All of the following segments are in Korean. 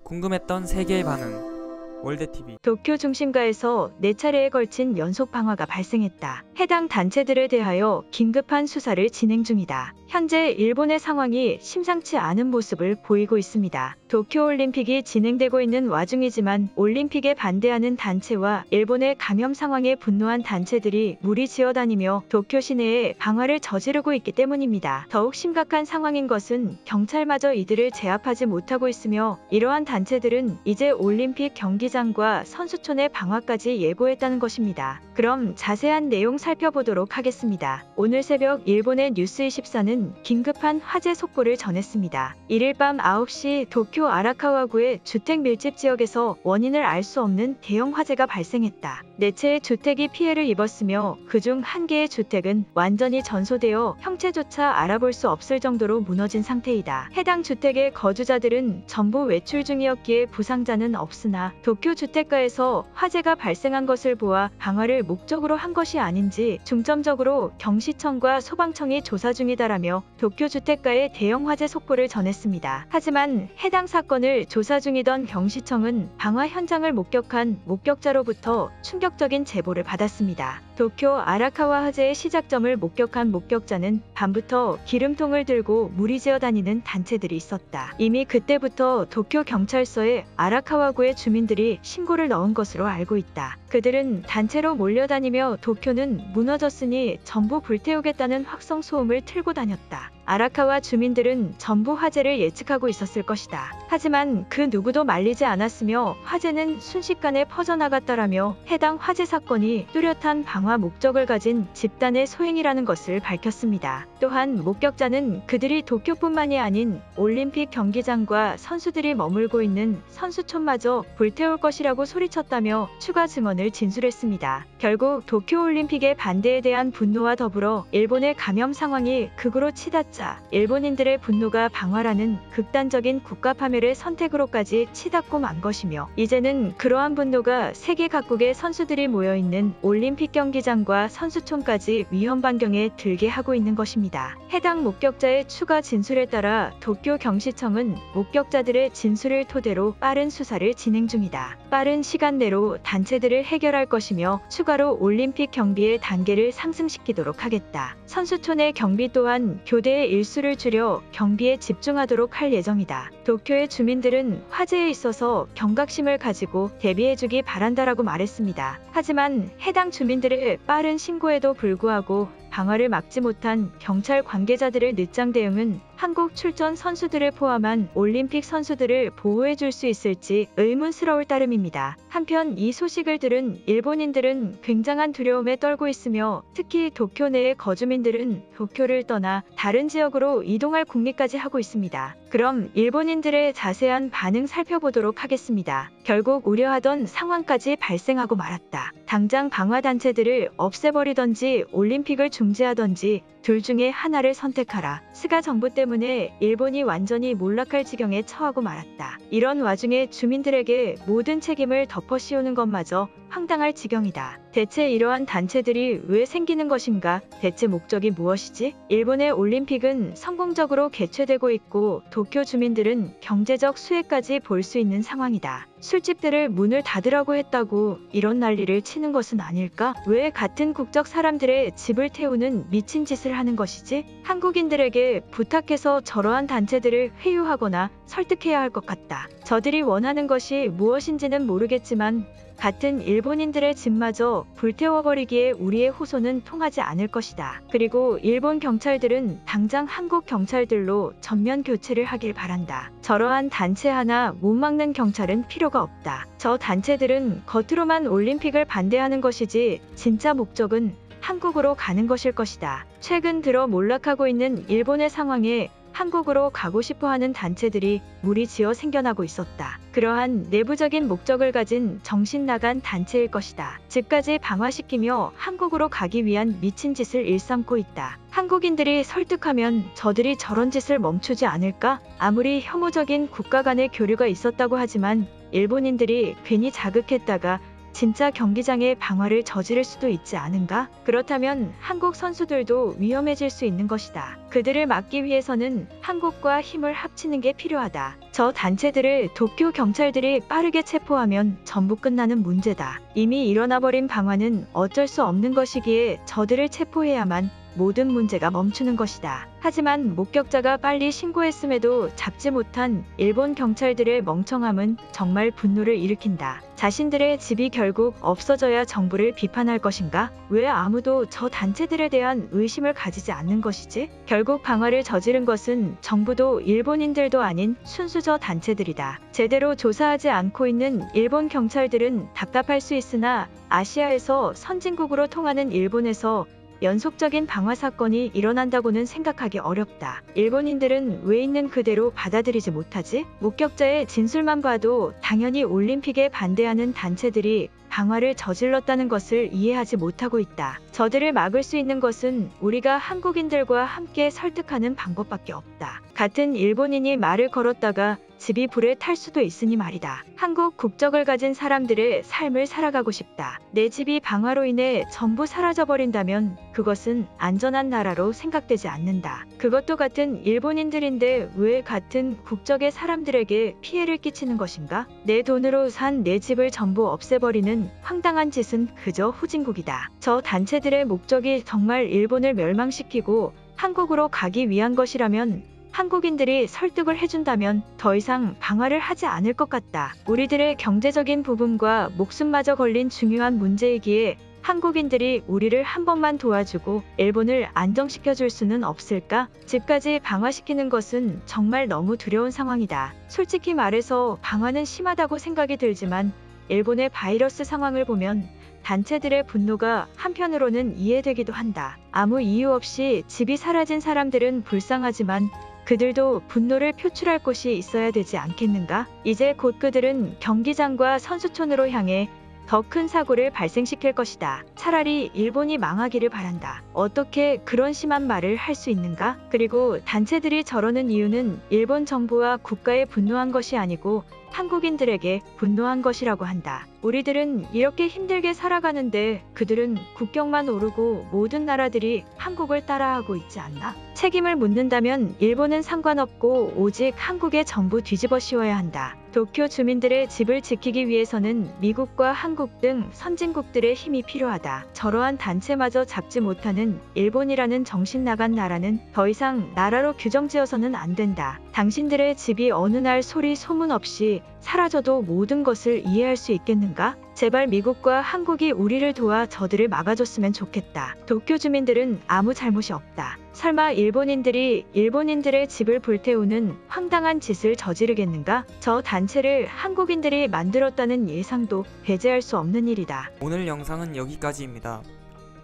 궁금했던 세계의 반응. 월드TV. 도쿄 중심가에서 4차례에 걸친 연속 방화가 발생했다. 해당 단체들에 대하여 긴급한 수사를 진행 중이다. 현재 일본의 상황이 심상치 않은 모습을 보이고 있습니다. 도쿄올림픽이 진행되고 있는 와중이지만 올림픽에 반대하는 단체와 일본의 감염 상황에 분노한 단체들이 무리지어 다니며 도쿄 시내에 방화를 저지르고 있기 때문입니다. 더욱 심각한 상황인 것은 경찰마저 이들을 제압하지 못하고 있으며 이러한 단체들은 이제 올림픽 경기장과 선수촌의 방화까지 예고했다는 것입니다. 그럼 자세한 내용 살펴보도록 하겠습니다. 오늘 새벽 일본의 뉴스24는 긴급한 화재 속보를 전했습니다. 이를 밤 9시 도쿄 아라카와구의 주택 밀집 지역에서 원인을 알 수 없는 대형 화재가 발생했다. 4채의 주택이 피해를 입었으며 그중 1개의 주택은 완전히 전소되어 형체조차 알아볼 수 없을 정도로 무너진 상태이다. 해당 주택의 거주자들은 전부 외출 중이었기에 부상자는 없으나 도쿄 주택가에서 화재가 발생한 것을 보아 방화를 목적으로 한 것이 아닌지 중점적으로 경시청과 소방청이 조사 중이다라며 도쿄 주택가의 대형 화재 속보를 전했습니다. 하지만 해당 사건을 조사 중이던 경시청은 방화 현장을 목격한 목격자로부터 충격적인 제보를 받았습니다. 도쿄 아라카와 화재의 시작점을 목격한 목격자는 밤부터 기름통을 들고 무리지어 다니는 단체들이 있었다. 이미 그때부터 도쿄 경찰서에 아라카와구의 주민들이 신고를 넣은 것으로 알고 있다. 그들은 단체로 몰려다니며 도쿄는 무너졌으니 전부 불태우겠다는 확성 소음을 틀고 다녔다. 아라카와 주민들은 전부 화재를 예측하고 있었을 것이다. 하지만 그 누구도 말리지 않았으며 화재는 순식간에 퍼져나갔다라며 해당 화재 사건이 뚜렷한 방화 목적을 가진 집단의 소행이라는 것을 밝혔습니다. 또한 목격자는 그들이 도쿄뿐만이 아닌 올림픽 경기장과 선수들이 머물고 있는 선수촌마저 불태울 것이라고 소리쳤다며 추가 증언을 진술했습니다. 결국 도쿄올림픽의 반대에 대한 분노와 더불어 일본의 감염 상황이 극으로 치닫자 일본인들의 분노가 방화라는 극단적인 국가 파멸의 선택으로까지 치닫고 만 것이며 이제는 그러한 분노가 세계 각국의 선수들이 모여있는 올림픽 경기장과 선수촌까지 위험 반경에 들게 하고 있는 것입니다. 해당 목격자의 추가 진술에 따라 도쿄 경시청은 목격자들의 진술을 토대로 빠른 수사를 진행 중이다. 빠른 시간 내로 단체들을 해결할 것이며 추가로 올림픽 경비의 단계를 상승시키도록 하겠다. 선수촌의 경비 또한 교대의 일수를 줄여 경비에 집중하도록 할 예정이다. 도쿄의 주민들은 화재에 있어서 경각심을 가지고 대비해주기 바란다라고 말했습니다. 하지만 해당 주민들의 빠른 신고에도 불구하고 방화를 막지 못한 경찰 관계자들의 늦장 대응은 한국 출전 선수들을 포함한 올림픽 선수들을 보호해줄 수 있을지 의문스러울 따름입니다. 한편 이 소식을 들은 일본인들은 굉장한 두려움에 떨고 있으며 특히 도쿄 내의 거주민들은 도쿄를 떠나 다른 지역으로 이동할 궁리까지 하고 있습니다. 그럼 일본인들의 자세한 반응 살펴보도록 하겠습니다. 결국 우려하던 상황까지 발생하고 말았다. 당장 방화 단체들을 없애버리던지 올림픽을 중지하던지 둘 중에 하나를 선택하라. 스가 정부 때문에 일본이 완전히 몰락할 지경에 처하고 말았다. 이런 와중에 주민들에게 모든 책임을 덮어씌우는 것마저 황당할 지경이다. 대체 이러한 단체들이 왜 생기는 것인가? 대체 목적이 무엇이지? 일본의 올림픽은 성공적으로 개최되고 있고 도쿄 주민들은 경제적 수혜까지 볼 수 있는 상황이다. 술집들을 문을 닫으라고 했다고 이런 난리를 치는 것은 아닐까? 왜 같은 국적 사람들의 집을 태우는 미친 짓을 하는 것이지? 한국인들에게 부탁해서 저러한 단체들을 회유하거나 설득해야 할 것 같다. 저들이 원하는 것이 무엇인지는 모르겠지만 같은 일본인들의 집마저 불태워버리기에 우리의 호소는 통하지 않을 것이다. 그리고 일본 경찰들은 당장 한국 경찰들로 전면 교체를 하길 바란다. 저러한 단체 하나 못 막는 경찰은 필요가 없다. 저 단체들은 겉으로만 올림픽을 반대하는 것이지 진짜 목적은 한국으로 가는 것일 것이다. 최근 들어 몰락하고 있는 일본의 상황에 한국으로 가고 싶어하는 단체들이 무리지어 생겨나고 있었다. 그러한 내부적인 목적을 가진 정신 나간 단체일 것이다. 집까지 방화시키며 한국으로 가기 위한 미친 짓을 일삼고 있다. 한국인들이 설득하면 저들이 저런 짓을 멈추지 않을까? 아무리 혐오적인 국가 간의 교류가 있었다고 하지만 일본인들이 괜히 자극했다가 진짜 경기장에 방화를 저지를 수도 있지 않은가? 그렇다면 한국 선수들도 위험해질 수 있는 것이다. 그들을 막기 위해서는 한국과 힘을 합치는 게 필요하다. 저 단체들을 도쿄 경찰들이 빠르게 체포하면 전부 끝나는 문제다. 이미 일어나버린 방화는 어쩔 수 없는 것이기에 저들을 체포해야만 모든 문제가 멈추는 것이다. 하지만 목격자가 빨리 신고했음에도 잡지 못한 일본 경찰들의 멍청함은 정말 분노를 일으킨다. 자신들의 집이 결국 없어져야 정부를 비판할 것인가? 왜 아무도 저 단체들에 대한 의심을 가지지 않는 것이지? 결국 방화를 저지른 것은 정부도 일본인들도 아닌 순수 저 단체들이다. 제대로 조사하지 않고 있는 일본 경찰들은 답답할 수 있으나 아시아에서 선진국으로 통하는 일본에서 연속적인 방화 사건이 일어난다고는 생각하기 어렵다. 일본인들은 왜 있는 그대로 받아들이지 못하지? 목격자의 진술만 봐도 당연히 올림픽에 반대하는 단체들이 방화를 저질렀다는 것을 이해하지 못하고 있다. 저들을 막을 수 있는 것은 우리가 한국인들과 함께 설득하는 방법밖에 없다. 같은 일본인이 말을 걸었다가 집이 불에 탈 수도 있으니 말이다. 한국 국적을 가진 사람들의 삶을 살아가고 싶다. 내 집이 방화로 인해 전부 사라져버린다면 그것은 안전한 나라로 생각되지 않는다. 그것도 같은 일본인들인데 왜 같은 국적의 사람들에게 피해를 끼치는 것인가? 내 돈으로 산 내 집을 전부 없애버리는 황당한 짓은 그저 후진국이다. 저 단체들의 목적이 정말 일본을 멸망시키고 한국으로 가기 위한 것이라면 한국인들이 설득을 해준다면 더 이상 방화를 하지 않을 것 같다. 우리들의 경제적인 부분과 목숨마저 걸린 중요한 문제이기에 한국인들이 우리를 한 번만 도와주고 일본을 안정시켜줄 수는 없을까? 집까지 방화시키는 것은 정말 너무 두려운 상황이다. 솔직히 말해서 방화는 심하다고 생각이 들지만 일본의 바이러스 상황을 보면 단체들의 분노가 한편으로는 이해되기도 한다. 아무 이유 없이 집이 사라진 사람들은 불쌍하지만 그들도 분노를 표출할 곳이 있어야 되지 않겠는가? 이제 곧 그들은 경기장과 선수촌으로 향해 더 큰 사고를 발생시킬 것이다. 차라리 일본이 망하기를 바란다. 어떻게 그런 심한 말을 할 수 있는가? 그리고 단체들이 저러는 이유는 일본 정부와 국가에 분노한 것이 아니고 한국인들에게 분노한 것이라고 한다. 우리들은 이렇게 힘들게 살아가는데 그들은 국경만 오르고 모든 나라들이 한국을 따라하고 있지 않나? 책임을 묻는다면 일본은 상관없고 오직 한국에 전부 뒤집어 씌워야 한다. 도쿄 주민들의 집을 지키기 위해서는 미국과 한국 등 선진국들의 힘이 필요하다. 저러한 단체마저 잡지 못하는 일본이라는 정신 나간 나라는 더 이상 나라로 규정지어서는 안 된다. 당신들의 집이 어느 날 소리 소문 없이 사라져도 모든 것을 이해할 수 있겠는가? 제발 미국과 한국이 우리를 도와 저들을 막아줬으면 좋겠다. 도쿄 주민들은 아무 잘못이 없다. 설마 일본인들이 일본인들의 집을 불태우는 황당한 짓을 저지르겠는가? 저 단체를 한국인들이 만들었다는 예상도 배제할 수 없는 일이다. 오늘 영상은 여기까지입니다.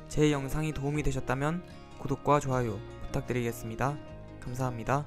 제 영상이 도움이 되셨다면 구독과 좋아요 부탁드리겠습니다. 감사합니다.